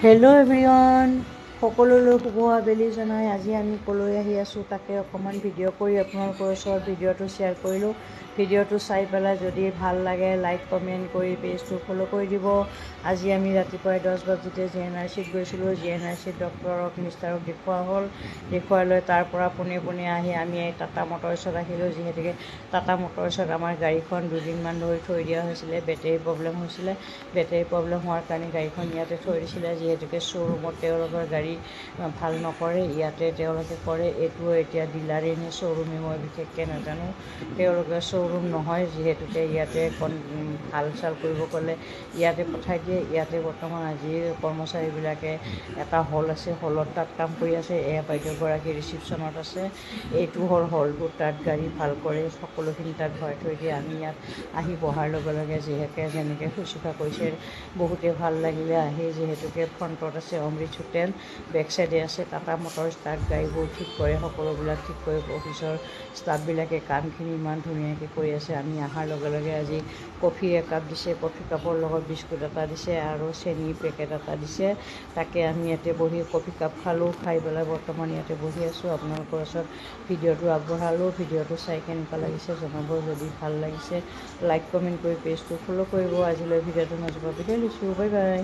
Hello' everyone, সকলোলৈ শুভ আবেলি জনাই আজি আমি ক'লৈ আহি আছোঁ তাকে অকণমান ভিডিঅ' কৰি আপোনালোকৰ ওচৰত ভিডিঅ'টো শ্বেয়াৰ কৰিলোঁ। ভিডিঅ'টো চাই পেলাই যদি ভাল লাগে লাইক কমেণ্ট কৰি পেজটো ফ'ল' কৰি দিব। আজি আমি ৰাতিপুৱাই 10 বজাতে GNRCত গৈছিলোঁ। GNRCত ডক্টৰক মিষ্টাৰক দেখুওৱা হ'ল। দেখুৱাই লৈ তাৰ পৰা পোনে আহি আমি টাটা মটৰ্ছত আহিলোঁ। যিহেতুকে টাটা মটৰ্ছত আমাৰ গাড়ীখন দুদিনমান ধৰি থৈ দিয়া হৈছিলে, বেটেৰী প্ৰব্লেম হৈছিলে। বেটেৰী প্ৰব্লেম হোৱাৰ কাৰণে গাড়ীখন ইয়াতে থৈ দিছিলে। যিহেতুকে শ্ব'ৰুমত তেওঁলোকৰ গাড়ী ভাল নকৰে, ইয়াতে তেওঁলোকে কৰে। এইটো এতিয়া ডিলাৰেই নে শ্ব'ৰুমেই মই বিশেষকৈ নাজানো। তেওঁলোকে শ্ব'ৰুম নহয়, যিহেতুকে ইয়াতে ভাল চাল কৰিব গ'লে ইয়াতে পঠাই দিয়ে। ইয়াতে বৰ্তমান আজি কৰ্মচাৰীবিলাকে এটা হল আছে, হলত তাত কাম কৰি আছে। এয়া বাইদেউগৰাকী ৰিচিপশ্যনত আছে। এইটো হ'ল হলটো, তাত গাড়ী ভাল কৰে, সকলোখিনি তাত ভৰাই থৈ দিয়ে। আমি ইয়াত আহি বহাৰ লগে লগে যেনেকৈ শুশ্ৰূষা কৰিছে বহুতেই ভাল লাগিলে আহি। যিহেতুকে ফ্ৰণ্টত আছে অমৃত হোটেল, বেক চাইডে আছে টাটা মটৰ্ছ, তাত গাড়ীবোৰ ঠিক কৰে, সকলোবিলাক ঠিক কৰে। অফিচৰ ষ্টাফবিলাকে কামখিনি ইমান ধুনীয়াকৈ কৰি আছে। আমি অহাৰ লগে লগে আজি কফি একাপ দিছে, কফি কাপৰ লগত বিস্কুট এটা দিছে আৰু চেনি পেকেট এটা দিছে। তাকে আমি ইয়াতে বহি কফি কাপ খালোঁ। খাই পেলাই বৰ্তমান ইয়াতে বহি আছোঁ। আপোনালোকৰ ওচৰত ভিডিঅ'টো আগবঢ়ালোঁ। ভিডিঅ'টো চাই কেনেকুৱা লাগিছে জনাব। যদি ভাল লাগিছে লাইক কমেণ্ট কৰি পেজটো ফ'ল' কৰিব। আজিলৈ ভিডিঅ'টো মাজৰ পৰা বিদায় লৈছোঁ। Bye bye.